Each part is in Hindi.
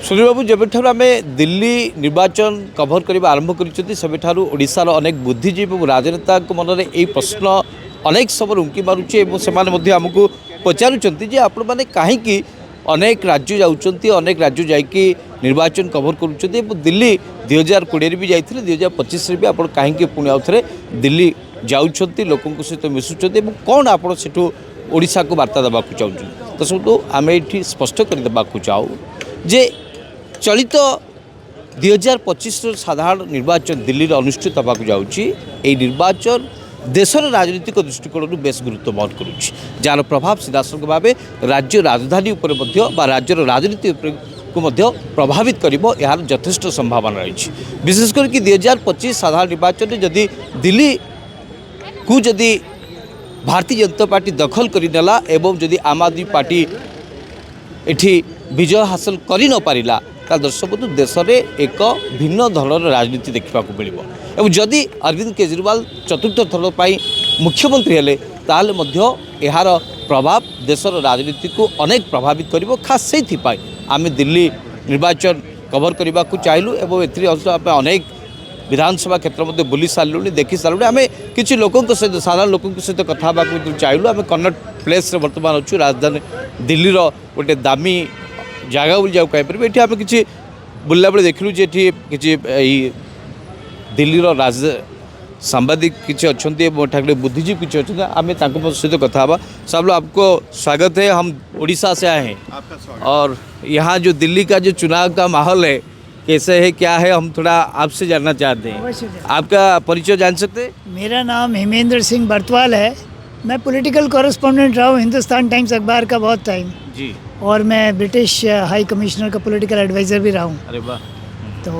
सुनील बाबू जब आम दिल्ली निर्वाचन कभर करने आरंभ कर ओडार अनेक बुद्धिजीवी और राजनेता मन में यही प्रश्न अनेक समय उंकी मारुचे से आमको पचारुंट आपण मैंने कहीं अनेक राज्य जाऊँच अनेक राज्य जाकि निर्वाचन कभर कर दिल्ली 2020 भी जाते 2025 भी आप कहीं पुणी आउ थे दिल्ली जाऊँच लोकों सहित मिशुच्च कौन आप ओडिशा को वार्ता देवा चाहूँ तो सब आम ये स्पष्ट करदेवा चाहूँ जे चलित 2025 साधारण निर्वाचन दिल्ली में अनुष्ठित होगा जाऊँगी निर्वाचन देशर राजनीतिक दृष्टिकोण बेस गुरुत्व बहन करुच्ची जार प्रभाव सीधासख भाव राज्य राजधानी राज्यर राजनीति को प्रभावित कर यथेष्ट संभावना रही विशेष करके 2025 साधारण निर्वाचन में जदि दिल्ली को जदि भारतीय जनता पार्टी दखल करनेला एवं जदि आम आदमी पार्टी एठी विजय हासिल कर न पारिला दर्शक देश में एक भिन्न धरण राजनीति देखा मिले जदि अरविंद केजरीवाल चतुर्थ थर पर मुख्यमंत्री हेले ताल यार प्रभाव देशर राजनीति को अनेक प्रभावित कर खास से आम दिल्ली निर्वाचन कभर करने को चाहलु एवं अनेक विधानसभा क्षेत्र में बुली सारू देखी सारूँ आम कि लोकों सहित साधारण लोकों सहित कथा चाहलु आम कन्नट प्लेस बर्तमान अच्छु राजधानी दिल्ली गोटे दामी जगह बोली जाऊ कहीपर ये आम कि बुला बेले देखलु कि दिल्ली राज सांबादिक किसी अच्छा बुद्धिजीवी किसी अच्छा आम सहित कथा सब आपको स्वागत है। हम उड़ीसा से आए हैं और यहाँ जो दिल्ली का जो चुनाव का माहौल है कैसे है क्या है हम थोड़ा आपसे जानना चाहते हैं। आपका परिचय जान सकते हैं? मेरा नाम हेमेंद्र सिंह बर्तवाल है। मैं पॉलिटिकल कॉरेस्पॉन्डेंट रहा हूँ हिंदुस्तान टाइम्स अखबार का बहुत टाइम जी और मैं ब्रिटिश हाई कमिश्नर का पॉलिटिकल एडवाइज़र भी रहा हूँ। अरे वाह। तो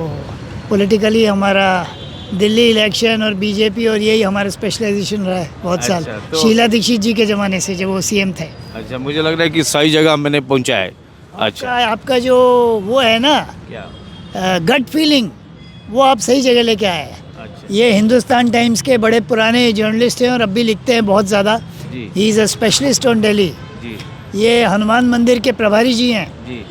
पॉलिटिकली हमारा दिल्ली इलेक्शन और बीजेपी और यही हमारा स्पेशलाइजेशन रहा है बहुत साल। तो शीला दीक्षित जी के ज़माने से जब वो सीएम थे। अच्छा मुझे लग रहा है कि सही जगह मैंने पहुँचा है। अच्छा आपका जो वो है ना क्या गट फीलिंग वो आप सही जगह लेके आए हैं। अच्छा ये हिंदुस्तान टाइम्स के बड़े पुराने जर्नलिस्ट हैं और अब भी लिखते हैं बहुत ज़्यादा। जी he is a specialist on Delhi. जी ये हनुमान मंदिर के प्रभारी जी हैं, जी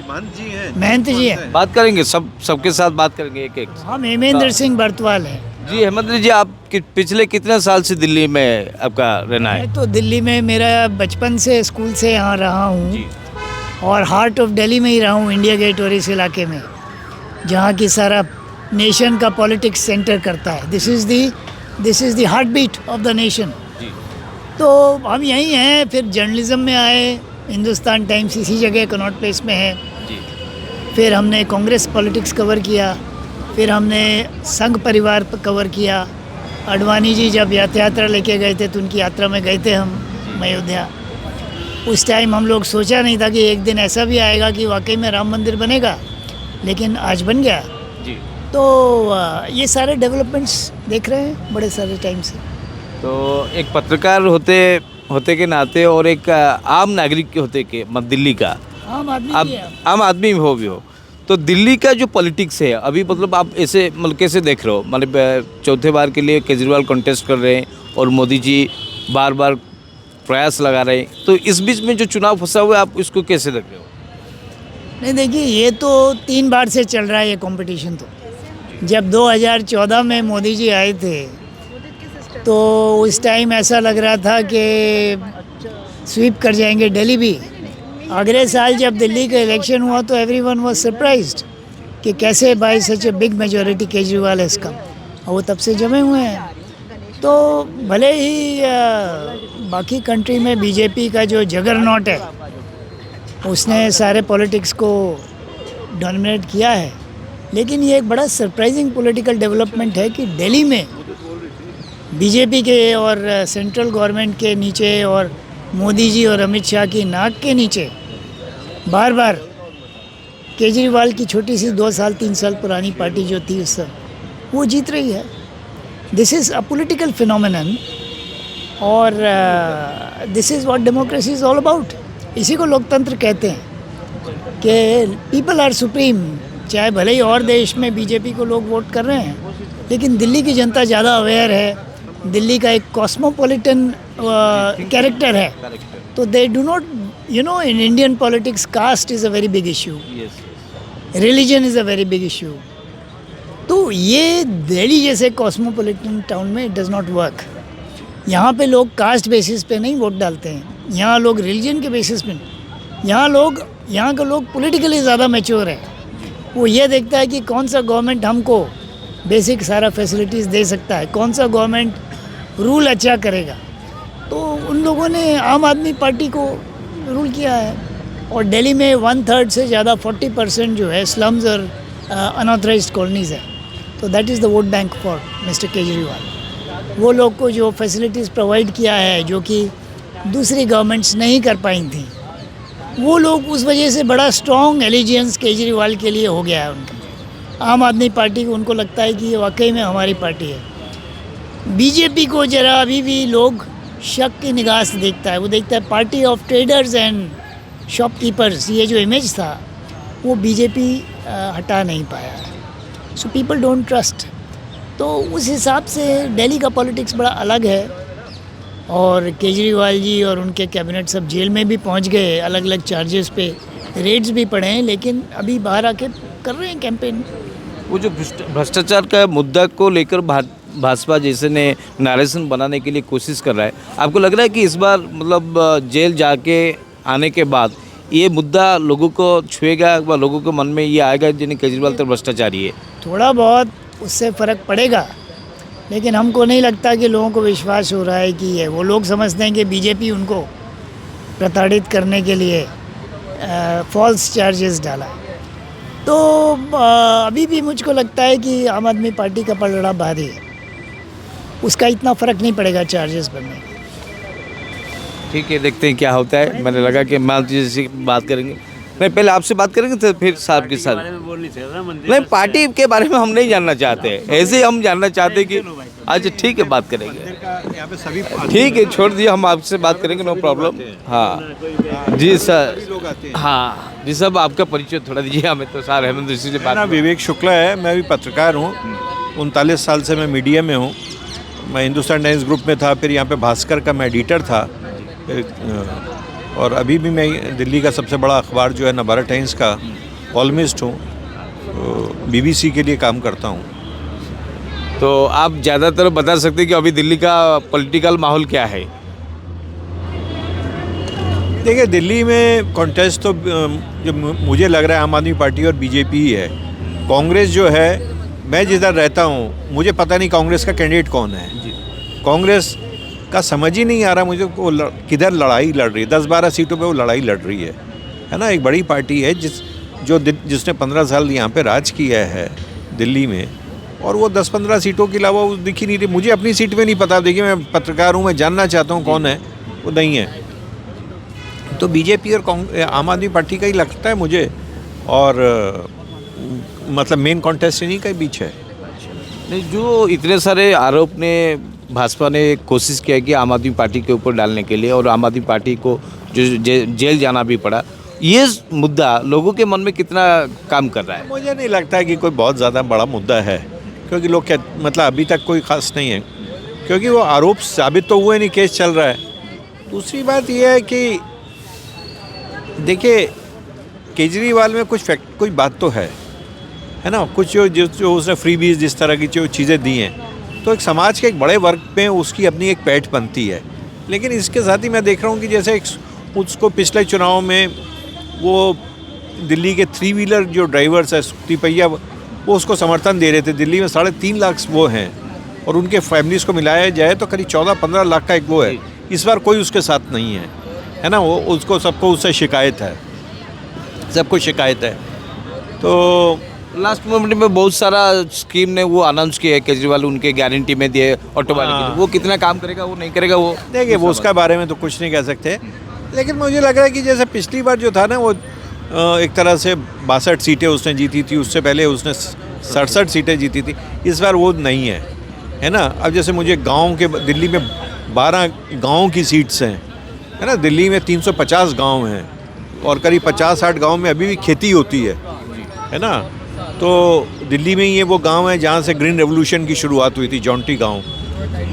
महंत जी हैं। बात करेंगे सबके साथ बात करेंगे एक एक। हम हेमेंद्र सिंह बर्तवाल हैं। जी हेमंत जी आप पिछले कितने साल से दिल्ली में आपका रहना है? मैं तो दिल्ली में मेरा बचपन से स्कूल से यहाँ रहा हूँ जी और हार्ट ऑफ दिल्ली में ही रहा हूँ, इंडिया गेट और इस इलाके में जहाँ की सारा नेशन का पॉलिटिक्स सेंटर करता है। This is the heart beat of the nation. जी तो हम यहीं हैं। फिर जर्नलिज्म में आए, हिंदुस्तान टाइम्स इसी जगह कनॉट प्लेस में है। जी फिर हमने कांग्रेस पॉलिटिक्स कवर किया, फिर हमने संघ परिवार पर कवर किया। अडवाणी जी जब यात्रा लेके गए थे तो उनकी यात्रा में गए थे हम अयोध्या। उस टाइम हम लोग सोचा नहीं था कि एक दिन ऐसा भी आएगा कि वाकई में राम मंदिर बनेगा, लेकिन आज बन गया। जी तो ये सारे डेवलपमेंट्स देख रहे हैं बड़े सारे टाइम से। तो एक पत्रकार होते के नाते और एक आम नागरिक के होते के दिल्ली का आम आदमी आप भी है। आम आदमी हो भी हो तो दिल्ली का जो पॉलिटिक्स है अभी मतलब आप ऐसे मतलब कैसे देख रहे हो? मतलब चौथे बार के लिए केजरीवाल कंटेस्ट कर रहे हैं और मोदी जी बार बार प्रयास लगा रहे हैं, तो इस बीच में जो चुनाव फंसा हुआ है आप इसको कैसे देख रहे हो? नहीं देखिए, ये तो 3 बार से चल रहा है ये कंपटीशन। तो जब 2014 में मोदी जी आए थे तो उस टाइम ऐसा लग रहा था कि स्वीप कर जाएंगे दिल्ली भी। अगले साल जब दिल्ली का इलेक्शन हुआ तो एवरीवन वाज सरप्राइज्ड कि कैसे bye such a big majority Kejriwal has come, और वो तब से जमे हुए हैं। तो भले ही बाकी कंट्री में बीजेपी का जो जगरनॉट है उसने सारे पॉलिटिक्स को डोमिनेट किया है, लेकिन ये एक बड़ा सरप्राइजिंग पॉलिटिकल डेवलपमेंट है कि दिल्ली में बीजेपी के और सेंट्रल गवर्नमेंट के नीचे और मोदी जी और अमित शाह की नाक के नीचे बार बार केजरीवाल की छोटी सी 2 साल 3 साल पुरानी पार्टी जो थी उस समय वो जीत रही है। This is a political phenomenon और this is what democracy is all about. इसी को लोकतंत्र कहते हैं कि पीपल आर सुप्रीम। चाहे भले ही और देश में बीजेपी को लोग वोट कर रहे हैं, लेकिन दिल्ली की जनता ज़्यादा अवेयर है। दिल्ली का एक कॉस्मोपॉलिटन कैरेक्टर है, तो they do not in Indian politics caste is a very big issue. Religion is a very big issue. तो ये दिल्ली जैसे कॉस्मोपॉलिटन टाउन में इट डज़ नॉट वर्क। यहाँ पे लोग कास्ट बेसिस पे नहीं वोट डालते हैं, यहाँ लोग रिलीजन के बेसिस पे नहीं। यहाँ के लोग पॉलिटिकली ज़्यादा मैच्योर है। वो ये देखता है कि कौन सा गवर्नमेंट हमको बेसिक सारा फैसिलिटीज़ दे सकता है, कौन सा गवर्नमेंट रूल अच्छा करेगा। तो उन लोगों ने आम आदमी पार्टी को रूल किया है। और दिल्ली में 1/3 से ज़्यादा 40% जो है स्लम्स और अनऑथराइज्ड कॉलोनीज़ है। तो that is the vote bank for mister Kejriwal. वो लोग को जो फैसिलिटीज़ प्रोवाइड किया है जो कि दूसरी गवर्नमेंट्स नहीं कर पाई थी, वो लोग उस वजह से बड़ा स्ट्रॉन्ग एलिजियंस केजरीवाल के लिए हो गया है उनका। आम आदमी पार्टी को उनको लगता है कि ये वाकई में हमारी पार्टी है। बीजेपी को जरा अभी भी लोग शक की निगाह से देखता है। वो देखता है party of traders and shopkeepers, ये जो इमेज था वो बीजेपी हटा नहीं पाया है। So people don't trust. तो उस हिसाब से दिल्ली का पॉलिटिक्स बड़ा अलग है। और केजरीवाल जी और उनके कैबिनेट सब जेल में भी पहुंच गए, अलग अलग चार्जेस पे रेड्स भी पड़े हैं, लेकिन अभी बाहर आके कर रहे हैं कैंपेन। वो जो भ्रष्टाचार का मुद्दा को लेकर भाजपा जैसे ने नरेशन बनाने के लिए कोशिश कर रहा है, आपको लग रहा है कि इस बार मतलब जेल जाके आने के बाद ये मुद्दा लोगों को छुएगा व लोगों के मन में ये आएगा जिन्हें केजरीवाल तो भ्रष्टाचारी है? थोड़ा बहुत उससे फ़र्क पड़ेगा, लेकिन हमको नहीं लगता कि लोगों को विश्वास हो रहा है कि ये, वो लोग समझते हैं कि बीजेपी उनको प्रताड़ित करने के लिए फॉल्स चार्जेस डाला है। तो अभी भी मुझको लगता है कि आम आदमी पार्टी का पलड़ा भारी है, उसका इतना फ़र्क नहीं पड़ेगा चार्जेस बढ़ने का। ठीक है, देखते हैं क्या होता है। मैंने लगा कि मान जी से बात करेंगे, नहीं पहले आपसे बात करेंगे तो फिर साहब के साथ। नहीं, पार्टी के बारे में हम नहीं जानना चाहते, ऐसे ही हम जानना चाहते कि अच्छा ठीक है बात करेंगे, यहाँ पे सभी ठीक है छोड़ दिए, हम आपसे बात करेंगे, नो प्रॉब्लम। हाँ जी सर, हाँ जी साहब, आपका परिचय थोड़ा दीजिए हमें। तो सर हेमंत ऋषि से मेरा बात। विवेक शुक्ला है, मैं भी पत्रकार हूँ। 39 साल से मैं मीडिया में हूँ। मैं हिंदुस्तान टाइम्स ग्रुप में था, फिर यहाँ पे भास्कर का मैं एडिटर था, और अभी भी मैं दिल्ली का सबसे बड़ा अखबार जो है नवभारत टाइम्स का कॉलमिस्ट हूँ। BBC के लिए काम करता हूँ। तो आप ज़्यादातर बता सकते हैं कि अभी दिल्ली का पॉलिटिकल माहौल क्या है? देखिए, दिल्ली में कॉन्टेस्ट तो जो मुझे लग रहा है आम आदमी पार्टी और बीजेपी ही है। कांग्रेस जो है, मैं जिधर रहता हूँ मुझे पता नहीं कांग्रेस का कैंडिडेट कौन है। कांग्रेस का समझ ही नहीं आ रहा मुझे, वो किधर लड़ाई लड़ रही है। 10-12 सीटों पे वो लड़ाई लड़ रही है ना। एक बड़ी पार्टी है जिसने 15 साल यहाँ पे राज किया है दिल्ली में, और वो 10-15 सीटों के अलावा वो दिख ही नहीं रही। मुझे अपनी सीट पे नहीं पता। देखिए, मैं पत्रकार हूँ, मैं जानना चाहता हूँ कौन है, वो नहीं है। तो बीजेपी और आम आदमी पार्टी का ही लगता है मुझे, और मतलब मेन कॉन्टेस्ट इन्हीं के बीच है। नहीं, जो इतने सारे आरोप ने भाजपा ने कोशिश किया कि आम आदमी पार्टी के ऊपर डालने के लिए, और आम आदमी पार्टी को जो जेल जाना भी पड़ा, ये मुद्दा लोगों के मन में कितना काम कर रहा है? मुझे नहीं लगता है कि कोई बहुत ज़्यादा बड़ा मुद्दा है, क्योंकि लोग क्या मतलब अभी तक कोई ख़ास नहीं है, क्योंकि वो आरोप साबित तो हुए नहीं, केस चल रहा है। दूसरी बात यह है कि देखिए, केजरीवाल में कुछ बात तो है ना। कुछ जो उसने फ्रीबीज जिस तरह की जो चीज़ें दी हैं, तो एक समाज के एक बड़े वर्ग में उसकी अपनी एक पैठ बनती है। लेकिन इसके साथ ही मैं देख रहा हूँ कि जैसे उसको पिछले चुनाव में वो दिल्ली के 3 व्हीलर जो ड्राइवर्स है, तिपैया, वो उसको समर्थन दे रहे थे। दिल्ली में 3.5 लाख वो हैं, और उनके फैमिलीज़ को मिलाया जाए तो करीब 14-15 लाख का एक वो है। इस बार कोई उसके साथ नहीं है ना। वो उसको सबको उससे शिकायत है, सबको शिकायत है। तो लास्ट मोमेंट में बहुत सारा स्कीम ने वो अनाउंस किया है केजरीवाल, उनके गारंटी में दिए ऑटो वाले के लिए। वो कितना काम करेगा, वो नहीं करेगा, वो देखिए, वो उसका बारे में तो कुछ नहीं कह सकते। लेकिन मुझे लग रहा है कि जैसे पिछली बार जो था ना, वो एक तरह से 62 सीटें उसने जीती थी, उससे पहले उसने 67 सीटें जीती थी। इस बार वो नहीं है ना। अब जैसे मुझे दिल्ली में 12 गाँव की सीट्स हैं, है ना। दिल्ली में 350 गाँव हैं, और करीब 50-60 गाँव में अभी भी खेती होती है ना। तो दिल्ली में ये वो गांव है जहाँ से ग्रीन रेवोल्यूशन की शुरुआत हुई थी, जॉन्टी गांव।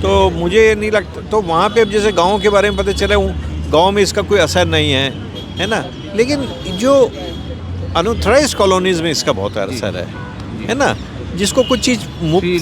तो मुझे नहीं लगता, तो वहाँ पे अब जैसे गांव के बारे में पता चला, गांव में इसका कोई असर नहीं है ना। लेकिन जो अनऑथराइज कॉलोनीज में इसका बहुत असर है ना, जिसको कुछ चीज़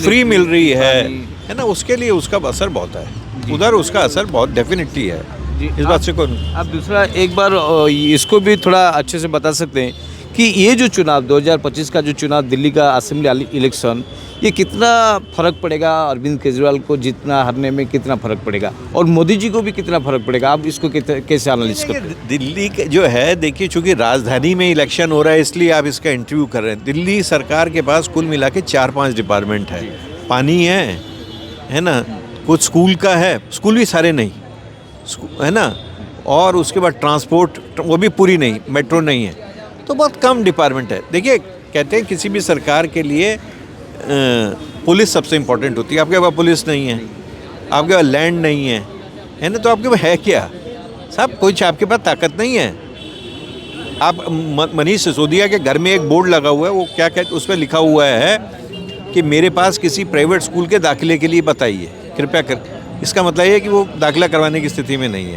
फ्री मिल रही है ना, उसके लिए उसका असर बहुत है, उधर उसका असर बहुत डेफिनेटली है, इस बात से कोई। आप दूसरा एक बार इसको भी थोड़ा अच्छे से बता सकते हैं कि ये जो चुनाव 2025 का जो चुनाव दिल्ली का असेंबली इलेक्शन, ये कितना फर्क पड़ेगा अरविंद केजरीवाल को जितना हरने में, कितना फर्क पड़ेगा और मोदी जी को भी कितना फर्क पड़ेगा, आप इसको कैसे एनालिसिस करते हैं? दिल्ली के जो है, देखिए चूंकि राजधानी में इलेक्शन हो रहा है इसलिए आप इसका इंटरव्यू कर रहे हैं। दिल्ली सरकार के पास कुल मिला के 4-5 डिपार्टमेंट है, पानी है ना, कुछ स्कूल का है, स्कूल भी सारे नहीं है ना, और उसके बाद ट्रांसपोर्ट वो भी पूरी नहीं, मेट्रो नहीं है, तो बहुत कम डिपार्टमेंट है। देखिए कहते हैं किसी भी सरकार के लिए पुलिस सबसे इम्पोर्टेंट होती है, आपके पास पुलिस नहीं है, आपके पास लैंड नहीं है ना, तो आपके पास है क्या? सब कुछ आपके पास ताकत नहीं है। आप मनीष सिसोदिया के घर में एक बोर्ड लगा हुआ है, वो क्या कहते, उस पर लिखा हुआ है कि मेरे पास किसी प्राइवेट स्कूल के दाखिले के लिए बताइए कृपया कर। इसका मतलब है कि वो दाखिला करवाने की स्थिति में नहीं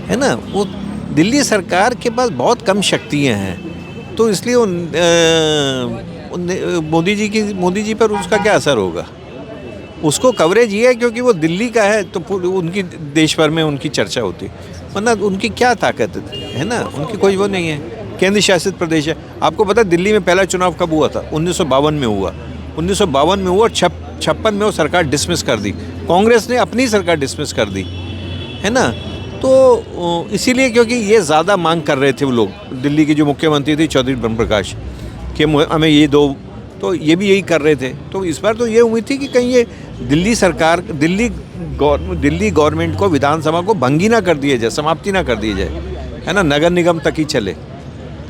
है ना। वो दिल्ली सरकार के पास बहुत कम शक्तियाँ हैं, तो इसलिए मोदी जी पर उसका क्या असर होगा? उसको कवरेज ये है क्योंकि वो दिल्ली का है, तो उनकी देश भर में उनकी चर्चा होती, वरना उनकी क्या ताकत है ना, उनकी कोई वो नहीं है। केंद्र शासित प्रदेश है। आपको पता है दिल्ली में पहला चुनाव कब हुआ था? 1952 में हुआ। 1952 में हुआ, 56 में वो सरकार डिसमिस कर दी, कांग्रेस ने अपनी सरकार डिसमिस कर दी, है ना। तो इसीलिए क्योंकि ये ज़्यादा मांग कर रहे थे वो लोग, दिल्ली के जो मुख्यमंत्री थे चौधरी ब्रह्म प्रकाश, कि हमें ये दो, तो ये भी यही कर रहे थे। तो इस बार तो ये उम्मीद थी कि कहीं ये दिल्ली सरकार, दिल्ली गवर्नमेंट को, विधानसभा को भंगी ना कर दिया जाए, समाप्ति ना कर दी जाए, है ना, नगर निगम तक ही चले,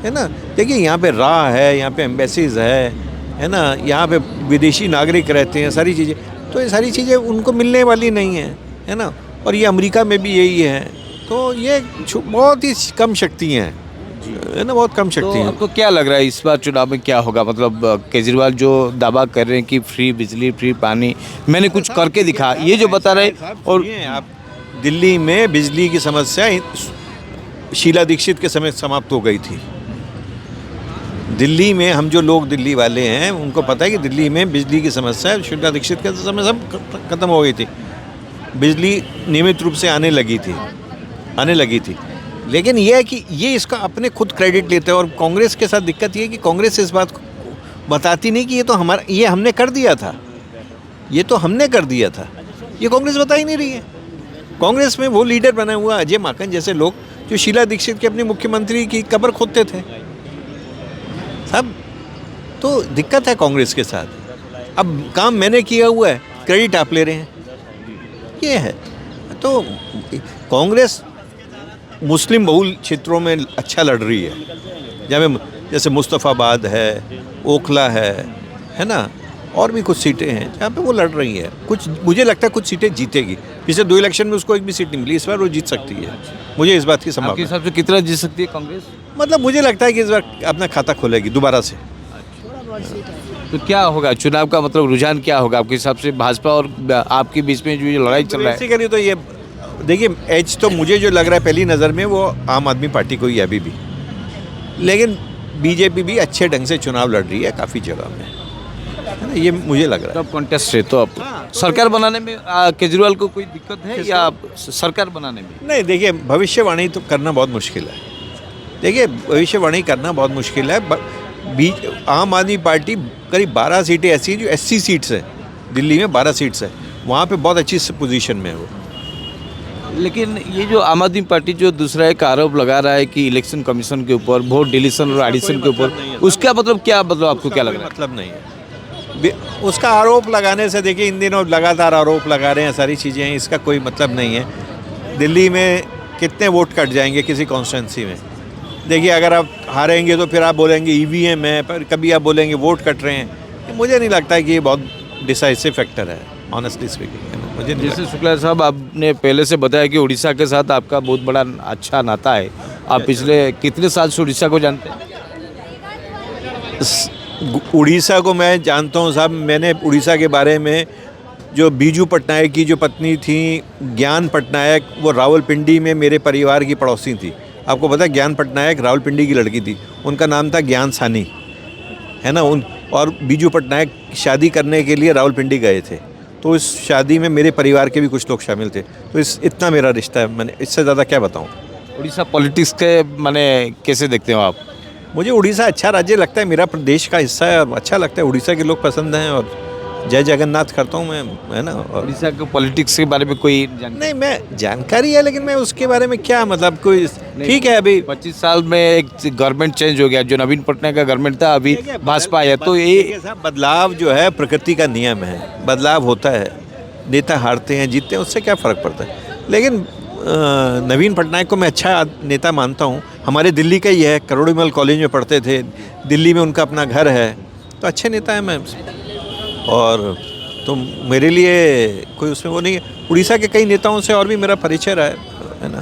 है ना। देखिए यहाँ पे राह है, यहाँ पे एम्बेसीज है ना, यहाँ पे विदेशी नागरिक रहते हैं, सारी चीज़ें, तो ये सारी चीज़ें उनको मिलने वाली नहीं है ना। और ये अमेरिका में भी यही है, तो ये बहुत ही कम शक्तियाँ हैं, है ना, बहुत कम शक्ति तो है। आपको क्या लग रहा है इस बार चुनाव में क्या होगा? मतलब केजरीवाल जो दावा कर रहे हैं कि फ्री बिजली, फ्री पानी, मैंने कुछ करके दिखा, ये जो बता रहे हैं, और आप दिल्ली में बिजली की समस्या शीला दीक्षित के समय समाप्त हो गई थी। दिल्ली में हम जो लोग दिल्ली वाले हैं उनको पता है कि दिल्ली में बिजली की समस्या शीला दीक्षित के समय सब खत्म हो गई थी, बिजली नियमित रूप से आने लगी थी। लेकिन ये है कि ये इसका अपने खुद क्रेडिट लेते हैं, और कांग्रेस के साथ दिक्कत ये है कि कांग्रेस इस बात को बताती नहीं कि ये तो हमारा, ये हमने कर दिया था, ये कांग्रेस बता ही नहीं रही है। कांग्रेस में वो लीडर बने हुआ अजय माकन जैसे लोग जो शीला दीक्षित के अपने मुख्यमंत्री की कब्र खोदते थे सब, तो दिक्कत है कांग्रेस के साथ। अब काम मैंने किया हुआ है, क्रेडिट आप ले रहे हैं, ये है। तो कांग्रेस मुस्लिम बहुल क्षेत्रों में अच्छा लड़ रही है, जैसे मुस्तफ़ाबाद है, ओखला है ना, और भी कुछ सीटें हैं जहाँ पे वो लड़ रही है। कुछ मुझे लगता है कुछ सीटें जीतेगी। पिछले 2 इलेक्शन में उसको एक भी सीट नहीं मिली, इस बार वो जीत सकती है, मुझे इस बात की संभावना। आपके हिसाब से कितना जीत सकती है कांग्रेस? मतलब मुझे लगता है कि इस बार अपना खाता खोलेगी दोबारा से। तो क्या होगा चुनाव का, मतलब रुझान क्या होगा आपके हिसाब से भाजपा और आपके बीच में जो ये लड़ाई चल रहा है? बेसिकली तो ये देखिए, एज तो मुझे जो लग रहा है पहली नज़र में वो आम आदमी पार्टी को ही अभी भी, लेकिन बीजेपी भी अच्छे ढंग से चुनाव लड़ रही है काफ़ी जगह में, है ना, ये मुझे लग रहा है। तो कॉन्टेस्ट है, तो अब सरकार बनाने में केजरीवाल को कोई दिक्कत है या सरकार बनाने में? नहीं, देखिए भविष्यवाणी तो करना बहुत मुश्किल है। देखिए भविष्यवाणी करना बहुत मुश्किल है। आम आदमी पार्टी करीब 12 सीटें ऐसी हैं जो SC सीट्स हैं, दिल्ली में 12 सीट्स हैं, वहाँ पे बहुत अच्छी पोजीशन में है वो। लेकिन ये जो आम आदमी पार्टी जो दूसरा एक आरोप लगा रहा है कि इलेक्शन कमीशन के ऊपर वोट डिलीशन और एडिशन के ऊपर, उसका मतलब क्या, मतलब आपको क्या लग रहा है? मतलब नहीं है उसका आरोप लगाने से। देखिए इन दिनों लगातार आरोप लगा रहे हैं, सारी चीज़ें हैं, इसका कोई मतलब नहीं है। दिल्ली में कितने वोट कट जाएंगे किसी कॉन्स्टिट्यूंसी में? देखिए अगर आप हारेंगे तो फिर आप बोलेंगे EVM है, पर कभी आप बोलेंगे वोट कट रहे हैं। मुझे नहीं लगता है कि ये बहुत डिसाइसिव फैक्टर है, ऑनेस्टली स्पीकिंग। मुझे जैसे शुक्ला साहब, आपने पहले से बताया कि उड़ीसा के साथ आपका बहुत बड़ा अच्छा नाता है, आप पिछले कितने साल से उड़ीसा को जानते हैं? उड़ीसा को मैं जानता हूँ साहब। मैंने उड़ीसा के बारे में, जो बीजू पटनायक की जो पत्नी थी ज्ञान पटनायक, वो रावलपिंडी में मेरे परिवार की पड़ोसी थी, आपको पता है ज्ञान पटनायक रावलपिंडी की लड़की थी, उनका नाम था ज्ञान सानी, है ना। उन और बीजू पटनायक शादी करने के लिए रावलपिंडी गए थे, तो इस शादी में मेरे परिवार के भी कुछ लोग शामिल थे। तो इतना मेरा रिश्ता है, मैंने इससे ज़्यादा क्या बताऊँ। उड़ीसा पॉलिटिक्स के माने कैसे देखते हो आप? मुझे उड़ीसा अच्छा राज्य लगता है, मेरा प्रदेश का हिस्सा है और अच्छा लगता है, उड़ीसा के लोग पसंद हैं और जय जगन्नाथ करता हूँ मैं, है ना। और उड़ीसा के पॉलिटिक्स के बारे में कोई जानकारी? नहीं, मैं जानकारी है लेकिन मैं उसके बारे में क्या मतलब कोई ठीक है। अभी 25 साल में एक गवर्नमेंट चेंज हो गया, जो नवीन पटनायक का गवर्नमेंट था, अभी भाजपा है, तो ये बदलाव जो है प्रकृति का नियम है, बदलाव होता है, नेता हारते हैं जीतते हैं, उससे क्या फ़र्क पड़ता है। लेकिन नवीन पटनायक को मैं अच्छा नेता मानता हूँ, हमारे दिल्ली का ही है, करोड़ीमल कॉलेज में पढ़ते थे, दिल्ली में उनका अपना घर है, तो अच्छे नेता हैं मैं। और तो मेरे लिए कोई उसमें वो नहीं है। उड़ीसा के कई नेताओं से और भी मेरा परिचय रहा है ना।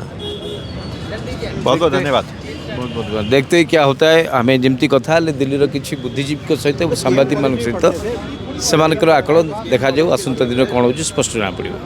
बहुत बहुत धन्यवाद। बहुत बहुत देखते ही क्या होता है। हमें जमती कथा दिल्ली किसी बुद्धिजीवी सहित सांबादिक मान सहित से आकलन देखा आसंता दिन कौन हो स्पष्ट जना पड़ो।